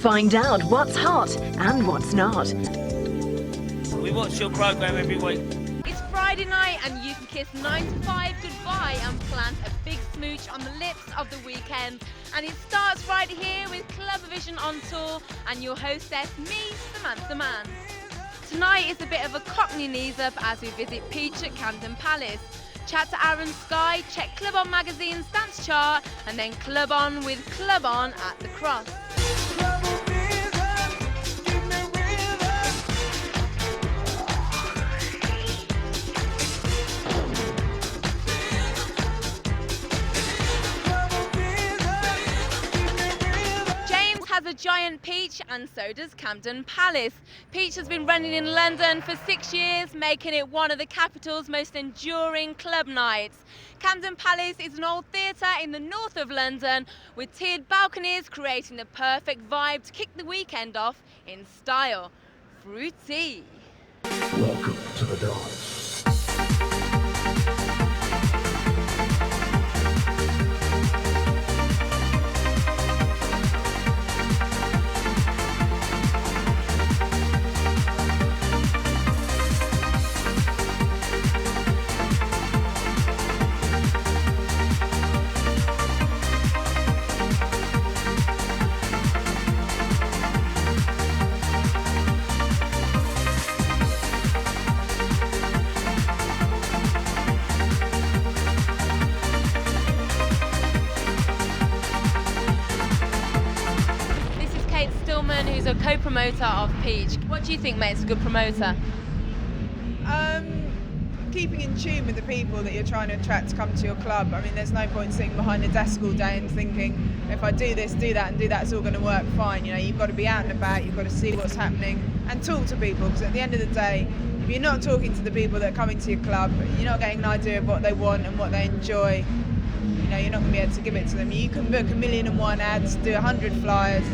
Find out what's hot and what's not. We watch your programme every week. It's Friday night and you can kiss 9 to 5 goodbye and plant a big smooch on the lips of the weekend. And it starts right here with CLUBAVISION on tour and your hostess, me, Samantha Mann. Tonight is a bit of a Cockney knees up as we visit Peach at Camden Palace. Chat to Aaron Sky, check Club On Magazine's dance chart, and then club on with Club On at the Cross. Has a giant Peach and so does Camden Palace. Peach has been running in London for 6 years, making it one of the capital's most enduring club nights. Camden Palace is an old theatre in the north of London with tiered balconies creating the perfect vibe to kick the weekend off in style. Fruity. Welcome to the dance. Who's a co-promoter of Peach. What do you think makes a good promoter? Keeping in tune with the people that you're trying to attract to come to your club. I mean, there's no point sitting behind a desk all day and thinking, if I do this, do that and do that, it's all going to work fine. You know, you've got to be out and about, you've got to see what's happening and talk to people, because at the end of the day, if you're not talking to the people that are coming to your club, you're not getting an idea of what they want and what they enjoy. You know, you're not going to be able to give it to them. You can book 1,000,001 ads, do 100 flyers,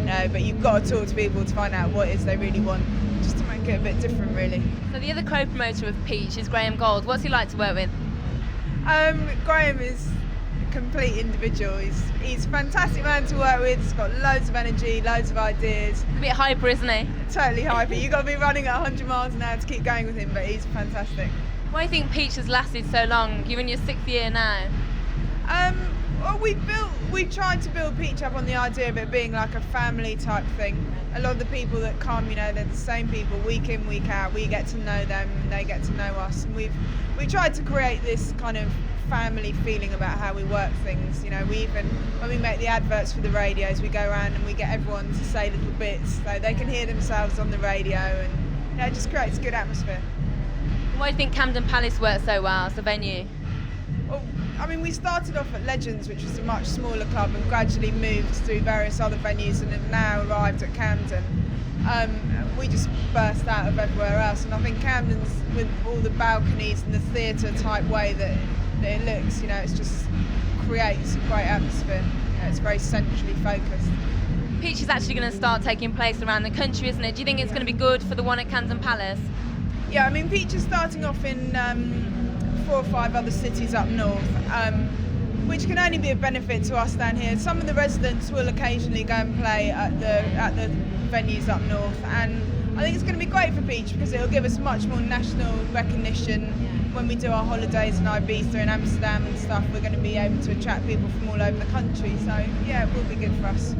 no, but you've got to talk to people to find out what it is they really want, just to make it a bit different, really. So the other co-promoter of Peach is Graham Gold. What's he like to work with? Graham is a complete individual. He's a fantastic man to work with. He's got loads of energy, loads of ideas. A bit hyper, isn't he? Totally hyper. You've got to be running at 100 miles an hour to keep going with him, but he's fantastic. Why do you think Peach has lasted so long? You're in your 6th year now. Well, we tried to build Peach up on the idea of it being like a family type thing. A lot of the people that come, you know, they're the same people week in, week out. We get to know them and they get to know us. And we tried to create this kind of family feeling about how we work things. You know, when we make the adverts for the radios, we go around and we get everyone to say little bits so they can hear themselves on the radio, and you know, it just creates a good atmosphere. Why do you think Camden Palace works so well as a venue? Well, I mean, we started off at Legends, which was a much smaller club, and gradually moved through various other venues and have now arrived at Camden. We just burst out of everywhere else, and I think Camden's, with all the balconies and the theatre type way that it looks, you know, it just creates a great atmosphere. You know, it's very centrally focused. Peach is actually going to start taking place around the country, isn't it? Do you think it's going to be good for the one at Camden Palace? Yeah, I mean, Peach is starting off in 4 or 5 other cities up north, which can only be a benefit to us down here. Some of the residents will occasionally go and play at the venues up north, and I think it's going to be great for Peach because it'll give us much more national recognition. When we do our holidays in Ibiza and Amsterdam and stuff, we're going to be able to attract people from all over the country, so yeah, it will be good for us.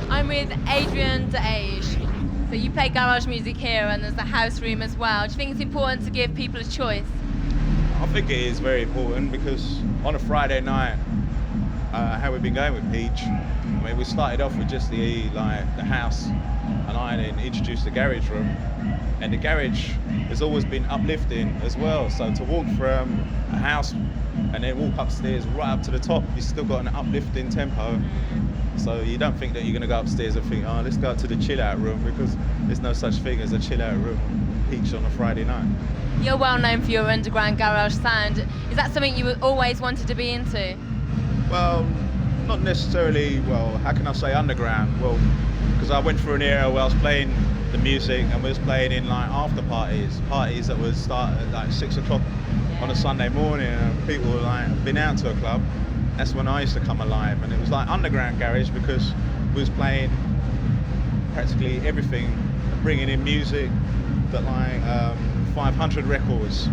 I'm with Adrian Deage. So you play garage music here and there's a house room as well. Do you think it's important to give people a choice? I think it is very important because on a Friday night, how we've been going with Peach, I mean, we started off with just the house, and I then introduced the garage room, and the garage has always been uplifting as well. So to walk from a house and then walk upstairs right up to the top, you've still got an uplifting tempo. So you don't think that you're going to go upstairs and think, oh, let's go to the chill out room, because there's no such thing as a chill out room Peach on a Friday night. You're well known for your underground garage sound. Is that something you always wanted to be into? Well, not necessarily, well, how can I say underground? Well, because I went through an era where I was playing the music, and we was playing in like after parties that would start at like 6 o'clock on a Sunday morning, and people were like been out to a club. That's when I used to come alive, and it was like underground garage because we was playing practically everything, bringing in music that like 500 records,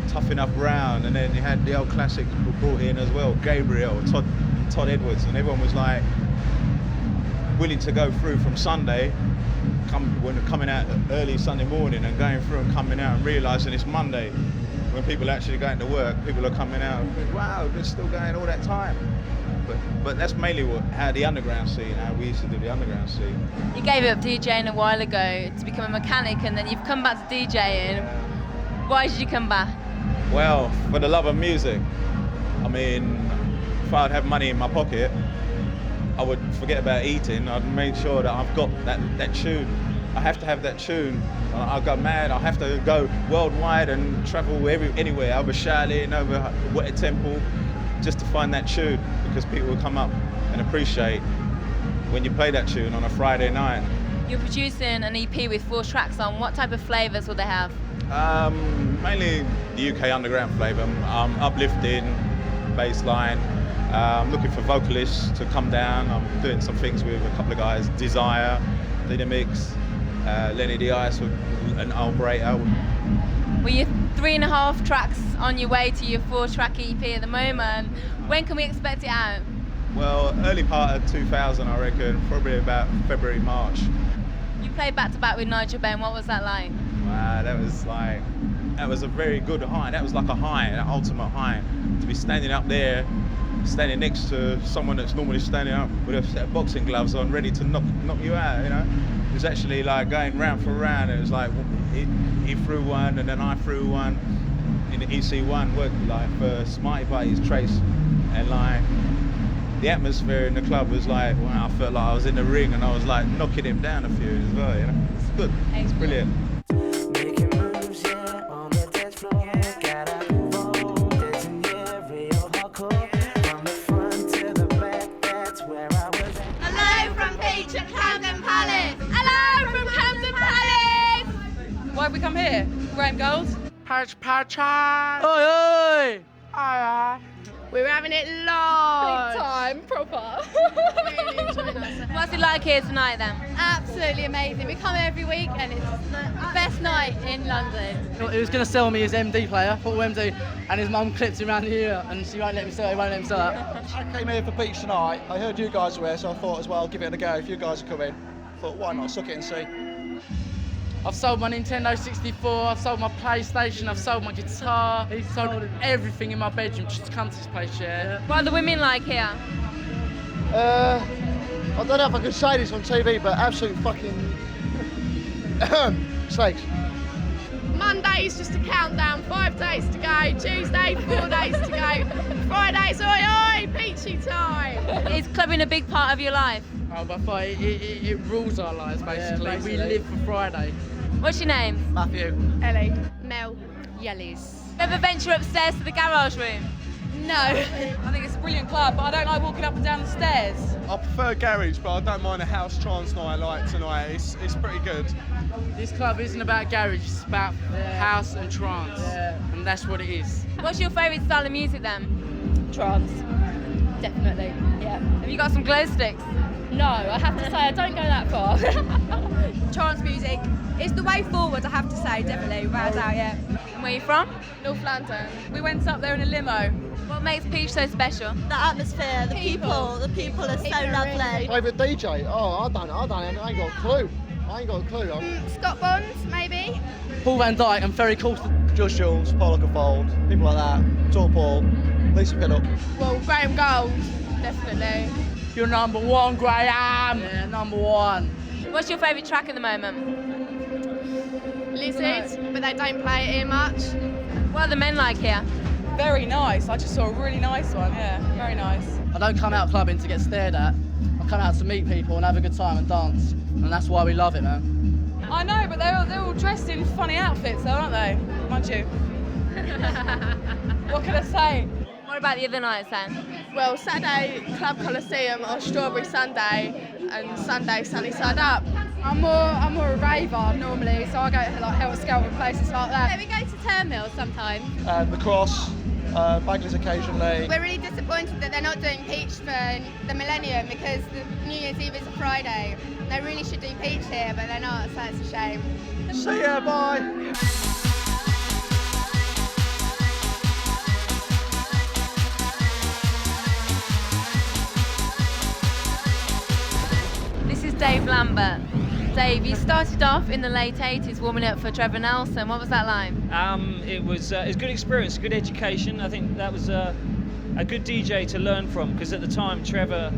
Tough Enough Round, and then you had the old classics brought in as well, Gabriel, Todd Edwards, and everyone was like willing to go through from Sunday, coming out early Sunday morning and going through and coming out and realising it's Monday. When people are actually going to work, people are coming out and think, wow, they're still going all that time. But that's mainly how the underground scene, how we used to do the underground scene. You gave up DJing a while ago to become a mechanic, and then you've come back to DJing. Why did you come back? Well, for the love of music. I mean, if I'd have money in my pocket, I would forget about eating. I'd make sure that I've got that tune. I have to have that tune. I'll go mad. I have to go worldwide and travel anywhere, over Shaolin, over Weta Temple, just to find that tune, because people will come up and appreciate when you play that tune on a Friday night. You're producing an EP with 4 tracks on. What type of flavours will they have? Mainly the UK underground flavour, uplifting, bass line. I'm looking for vocalists to come down. I'm doing some things with a couple of guys, Desire, Dynamix, Lenny the Ice, and Albrater. Well, you're 3.5 tracks on your way to your 4-track EP at the moment. When can we expect it out? Well, early part of 2000, I reckon, probably about February, March. You played back-to-back with Nigel Benn. What was that like? Wow, that was a very good high. That was like a high, an ultimate high. To be standing up there, standing next to someone that's normally standing up with a set of boxing gloves on, ready to knock you out, you know? It was actually like going round for round. It was like he threw one and then I threw one in the EC1, worked like for Smarty Parties, Trace, and like the atmosphere in the club was like, wow, I felt like I was in the ring and I was like knocking him down a few as well, you know? It's good, it's brilliant. Making moves, yeah, on the dance floor, yeah, gotta move on, dancing, yeah, real hardcore, from the front to the back, that's where I was at. Hello from Peach at Camden Palace! Hello from Camden Palace! Why have we come here? Graham Gold? Patch. Oi, oi! Aye. We're having it live! Big time, proper. Really enjoying ourselves. What's it like here tonight then? Absolutely amazing. We come every week and it's the best night in London. He was going to sell me his MD player, portable MD, and his mum clipped him around the ear and she won't let me sell it, he won't let me sell that. I came here for Beach tonight. I heard you guys were here, so I thought as well, I'll give it a go. If you guys are coming, I thought, why not suck it and see. I've sold my Nintendo 64, I've sold my PlayStation, I've sold my guitar, I've sold everything in my bedroom just to come to this place, yeah. What are the women like here? I don't know if I can say this on TV, but absolute fucking snakes. Monday's just a countdown, 5 days to go. Tuesday, 4 days to go. Friday's oi oi, peachy time. Is clubbing a big part of your life? Oh, but it rules our lives, basically. Yeah, basically. We live for Friday. What's your name? Matthew. Ellie. Mel. Yellies. Ever venture upstairs to the garage room? No. I think it's a brilliant club, but I don't like walking up and down the stairs. I prefer garage, but I don't mind a house trance night like tonight. It's pretty good. This club isn't about garage, it's about house and trance. Yeah. And that's what it is. What's your favourite style of music then? Trance. Definitely, yeah. Have you got some glow sticks? No, I have to say I don't go that far. Trance music is the way forward, I have to say, definitely, without a doubt, yeah. And where are you from? North London. We went up there in a limo. What makes Peach so special? The atmosphere, the people are so lovely. Favourite DJ? Oh, I don't know, I ain't got a clue. Scott Bonds, maybe? Paul Van Dyke and Ferry Corsten. Josh Jules, Paul Oakenfold, people like that. Tall Paul, Lisa Pinnup. Well, Graham Gold, definitely. You're number one, Graham! Yeah, number one. What's your favourite track at the moment? Lizards, but they don't play it here much. What are the men like here? Very nice. I just saw a really nice one, yeah. Very nice. I don't come out clubbing to get stared at. I come out to meet people and have a good time and dance. And that's why we love it, man. I know, but they're all dressed in funny outfits though, aren't they? Mind you. What can I say? What about the other nights then? Well, Saturday, Club Coliseum or Strawberry Sunday, and Sunday, Sunny Side Up. I'm more a raver normally, so I go to like Hell Skelter and places like that. We go to Turnmill sometimes. The Cross, Bagley's occasionally. We're really disappointed that they're not doing Peach for the Millennium because the New Year's Eve is a Friday. They really should do Peach here, but they're not, so it's a shame. See ya, bye. This is Dave Lambert. Dave, you started off in the late 80s warming up for Trevor Nelson. What was that like? It was a good experience, good education. I think that was a good DJ to learn from, because at the time Trevor,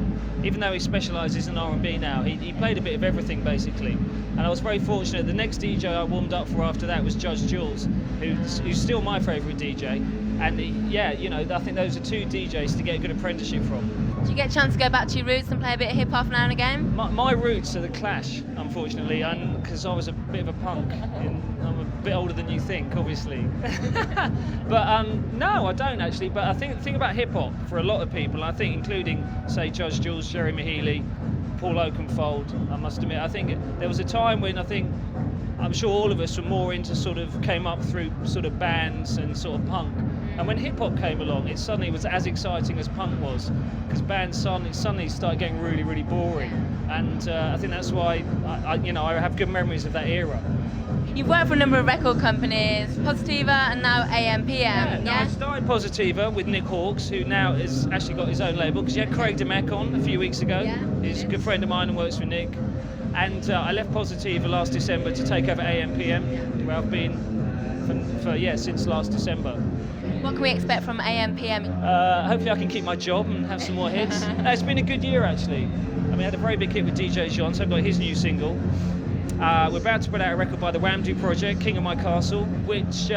even though he specialises in R&B now, he played a bit of everything basically. And I was very fortunate. The next DJ I warmed up for after that was Judge Jules, who's still my favourite DJ. And I think those are two DJs to get a good apprenticeship from. Do you get a chance to go back to your roots and play a bit of hip hop now and again? My roots are the Clash, unfortunately, and because I was a bit of a punk. I'm a bit older than you think, obviously. But no, I don't actually. But I think about hip hop for a lot of people. I think, including say Judge Jules, Jerry Mahealy, Paul Oakenfold. I must admit, I think there was a time when I'm sure all of us were more into came up through sort of bands and sort of punk. And when hip hop came along, it suddenly was as exciting as punk was, because bands suddenly started getting really, really boring. And I think that's why I have good memories of that era. You've worked for a number of record companies, Positiva and now AM/PM. I started Positiva with Nick Hawkes, who now has actually got his own label, because you had Craig DeMeck on a few weeks ago. He's a good friend of mine and works for Nick. And I left Positiva last December to take over AM/PM, where I've been since last December. What can we expect from AM/PM? Hopefully I can keep my job and have some more hits. It's been a good year actually. I had a very big hit with DJ Jean, so I've got his new single. We're about to put out a record by the Wamdu Project, King of My Castle, which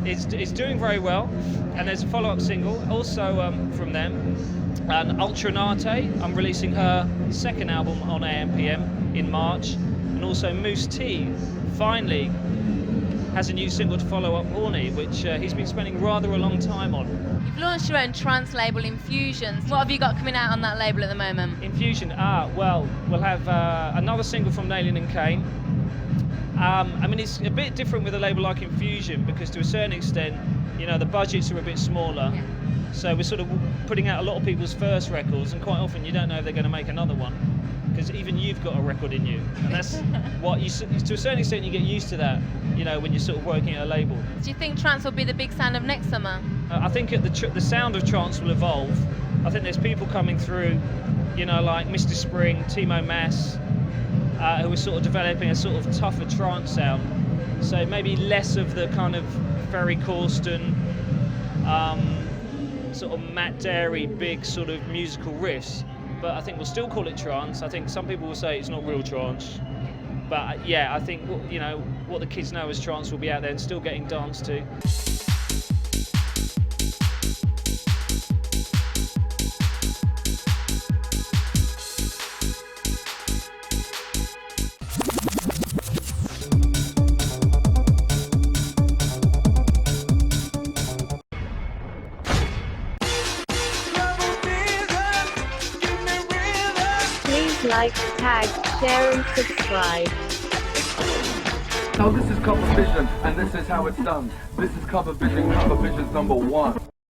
is doing very well. And there's a follow-up single also from them. And Ultra Nate, I'm releasing her second album on AM/PM in March. And also Moose T, finally, has a new single to follow up, Horny, which he's been spending rather a long time on. You've launched your own trance label, Infusions. What have you got coming out on that label at the moment? Infusion, well, we'll have another single from Nayland and Kane. It's a bit different with a label like Infusion, because to a certain extent, the budgets are a bit smaller. Yeah. So we're sort of putting out a lot of people's first records, and quite often you don't know if they're going to make another one, because even you've got a record in you, and that's what to a certain extent you get used to that, when you're sort of working at a label. Do you think trance will be the big sound of next summer? I think the sound of trance will evolve. I think there's people coming through, like Mr. Spring, Timo Maas, who are sort of developing a sort of tougher trance sound. So maybe less of the kind of Ferry Corsten, sort of Matt Darey, big sort of musical riffs. But I think we'll still call it trance. I think some people will say it's not real trance. But I think what the kids know as trance will be out there and still getting danced to. Like, tag, share and subscribe. Now this is CLUBAVISION and this is how it's done. This is CLUBAVISION, CLUBAVISION's #1.